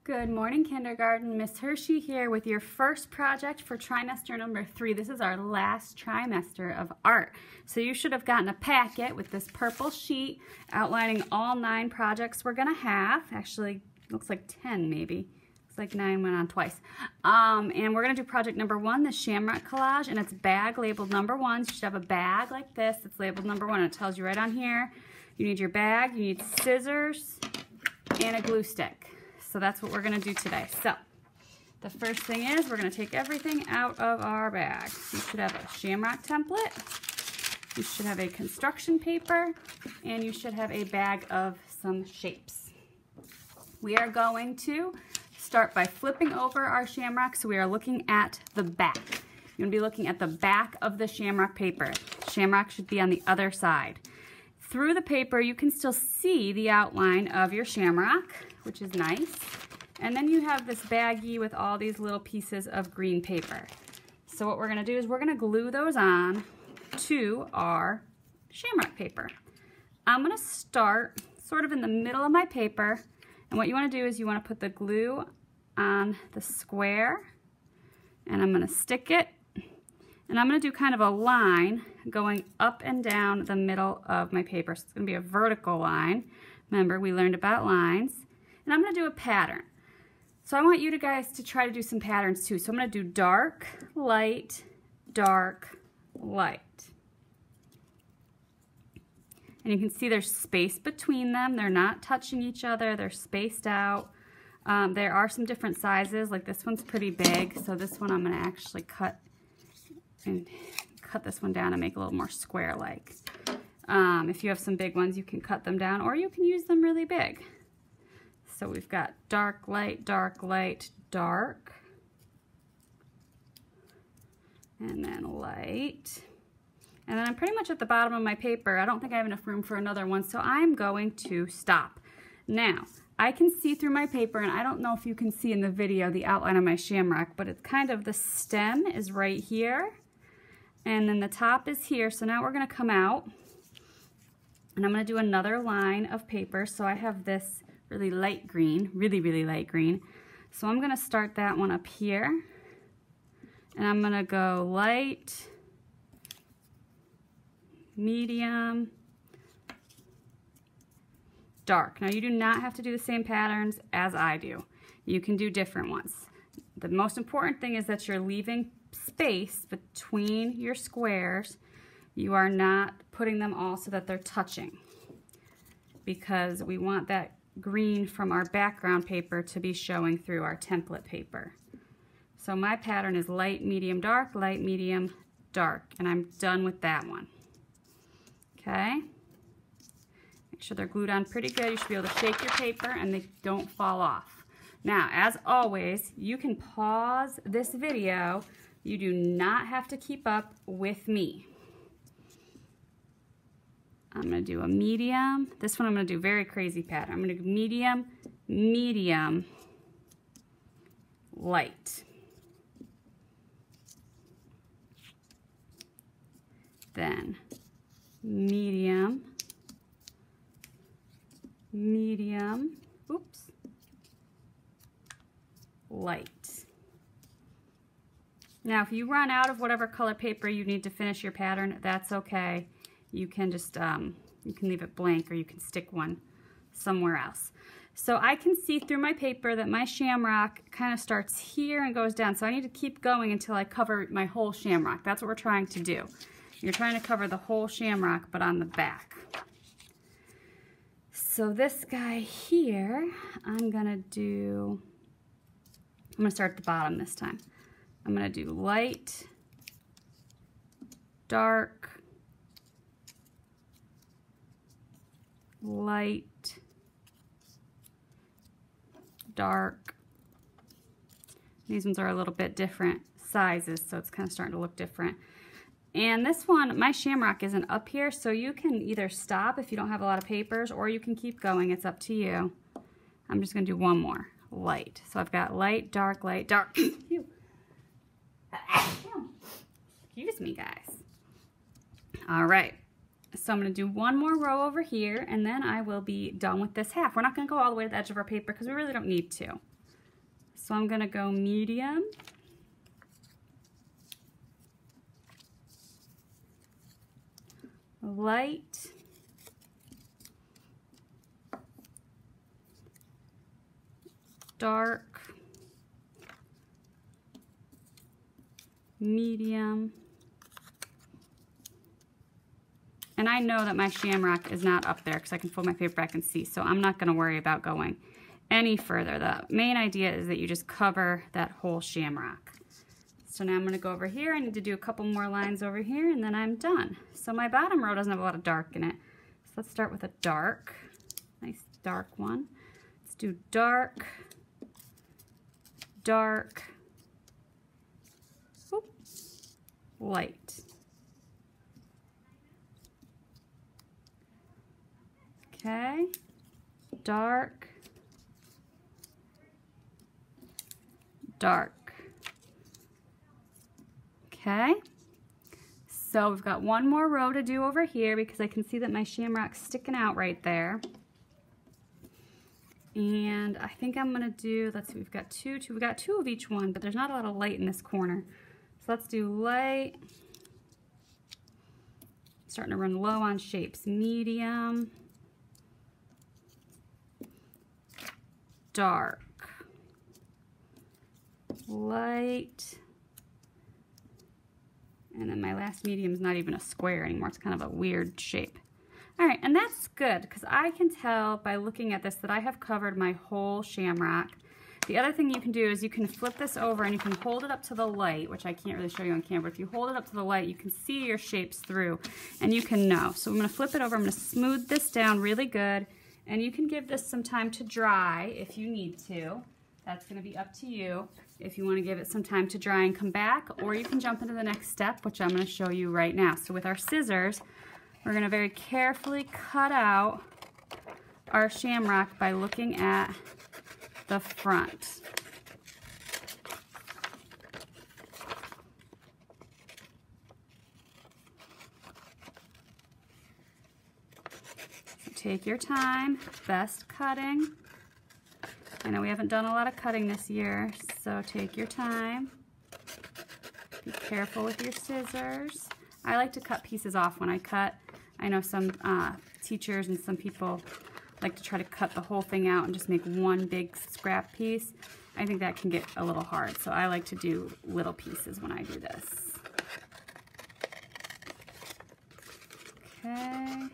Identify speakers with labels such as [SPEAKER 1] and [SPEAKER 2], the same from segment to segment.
[SPEAKER 1] Good morning, kindergarten. Miss Hershey here with your first project for trimester number 3. This is our last trimester of art. So you should have gotten a packet with this purple sheet outlining all 9 projects we're going to have. Actually, looks like 10 maybe. Looks like 9 went on twice. And we're going to do project number 1, the Shamrock Collage, and it's bag labeled number 1. You should have a bag like this that's labeled number 1. It tells you right on here. You need your bag, you need scissors, and a glue stick. So that's what we're going to do today. So the first thing is we're going to take everything out of our bag. You should have a Shamrock template, you should have a construction paper, and you should have a bag of some shapes. We are going to start by flipping over our Shamrock, so we are looking at the back. You're going to be looking at the back of the Shamrock paper. Shamrock should be on the other side. Through the paper, you can still see the outline of your Shamrock, which is nice. And then you have this baggie with all these little pieces of green paper. So what we're gonna do is we're gonna glue those on to our Shamrock paper. I'm gonna start sort of in the middle of my paper, and what you wanna do is you wanna put the glue on the square, and I'm gonna stick it, and I'm gonna do kind of a line going up and down the middle of my paper. So it's gonna be a vertical line. Remember, we learned about lines. And I'm going to do a pattern. So I want you guys to try to do some patterns too. So I'm going to do dark, light, dark, light. And you can see there's space between them. They're not touching each other. They're spaced out. There are some different sizes. Like this one's pretty big. So this one I'm going to actually cut this one down and make it a little more square-like. If you have some big ones, you can cut them down, or you can use them really big. So we've got dark, light, dark, light, dark, and then light. And then I'm pretty much at the bottom of my paper. I don't think I have enough room for another one, so I'm going to stop. Now, I can see through my paper, and I don't know if you can see in the video the outline of my Shamrock, but it's kind of the stem is right here, and then the top is here. So now we're going to come out, and I'm going to do another line of paper. So I have this really light green, really light green. So I'm going to start that one up here, and I'm going to go light, medium, dark. Now you do not have to do the same patterns as I do. You can do different ones. The most important thing is that you're leaving space between your squares. You are not putting them all so that they're touching, because we want that green from our background paper to be showing through our template paper. So my pattern is light, medium, dark, light, medium, dark, and I'm done with that one. Okay? Make sure they're glued on pretty good. You should be able to shake your paper and they don't fall off. Now, as always, you can pause this video. You do not have to keep up with me. I'm going to do a medium. This one I'm going to do very crazy pattern. I'm going to do medium, medium, light. Then medium, medium, oops, light. Now if you run out of whatever color paper you need to finish your pattern, that's okay. You can just, you can leave it blank, or you can stick one somewhere else. So I can see through my paper that my Shamrock kind of starts here and goes down. So I need to keep going until I cover my whole Shamrock. That's what we're trying to do. You're trying to cover the whole Shamrock, but on the back. So this guy here, I'm gonna start at the bottom this time. I'm gonna do light, dark, light, dark. These ones are a little bit different sizes, so it's kind of starting to look different. And this one, my Shamrock isn't up here, so you can either stop if you don't have a lot of papers, or you can keep going. It's up to you. I'm just going to do one more, light. So I've got light, dark, light, dark. Excuse me, guys. All right. So I'm going to do one more row over here, and then I will be done with this half. We're not going to go all the way to the edge of our paper because we really don't need to. So I'm gonna go medium. Light. Dark. Medium. And I know that my shamrock is not up there because I can fold my paper back and see, so I'm not going to worry about going any further. The main idea is that you just cover that whole shamrock. So now I'm going to go over here. I need to do a couple more lines over here, and then I'm done. So my bottom row doesn't have a lot of dark in it. So let's start with a dark, nice dark one. Let's do dark, dark, whoop, light. Okay, dark, dark. Okay, so we've got one more row to do over here because I can see that my shamrock's sticking out right there. And I think I'm gonna do, let's see, we've got two of each one, but there's not a lot of light in this corner. So let's do light. Starting to run low on shapes. Medium. Dark. Light. And then my last medium is not even a square anymore. It's kind of a weird shape. All right, and that's good because I can tell by looking at this that I have covered my whole shamrock. The other thing you can do is you can flip this over and you can hold it up to the light, which I can't really show you on camera, but if you hold it up to the light, you can see your shapes through and you can know. So I'm gonna flip it over, I'm gonna smooth this down really good, and you can give this some time to dry if you need to. That's gonna be up to you if you wanna give it some time to dry and come back, or you can jump into the next step, which I'm gonna show you right now. So with our scissors, we're gonna very carefully cut out our shamrock by looking at the front. So take your time, best cutting. I know we haven't done a lot of cutting this year, so take your time. Be careful with your scissors. I like to cut pieces off when I cut. I know some teachers and some people like to try to cut the whole thing out and just make one big scrap piece. I think that can get a little hard, so I like to do little pieces when I do this. Okay.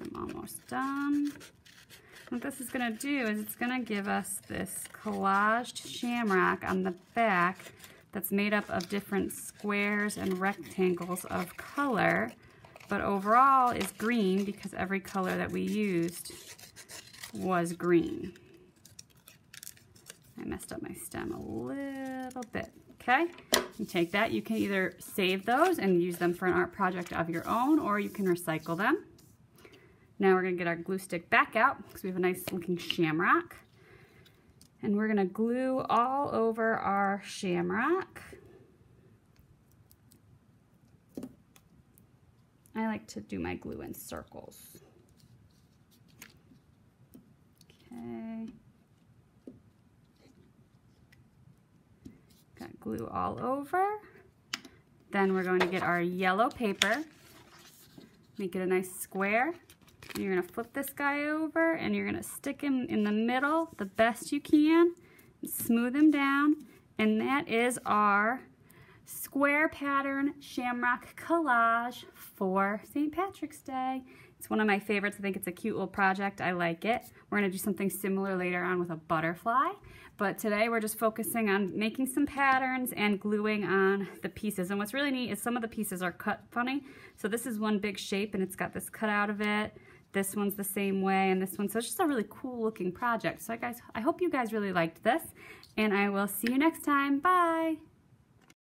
[SPEAKER 1] I'm almost done. What this is going to do is it's going to give us this collaged shamrock on the back that's made up of different squares and rectangles of color, but overall is green because every color that we used was green. I messed up my stem a little bit, okay? You take that, you can either save those and use them for an art project of your own, or you can recycle them. Now we're gonna get our glue stick back out because we have a nice looking shamrock. And we're gonna glue all over our shamrock. I like to do my glue in circles. Okay. Got glue all over. Then we're going to get our yellow paper. Make it a nice square. And you're gonna flip this guy over and you're gonna stick him in the middle the best you can, and smooth him down, and that is our square pattern shamrock collage for St. Patrick's Day. It's one of my favorites. I think it's a cute little project. I like it. We're gonna do something similar later on with a butterfly, but today we're just focusing on making some patterns and gluing on the pieces. And what's really neat is some of the pieces are cut funny. So this is one big shape and it's got this cut out of it. This one's the same way, and this one. So it's just a really cool looking project. So guys, I hope you guys really liked this, and I will see you next time. Bye.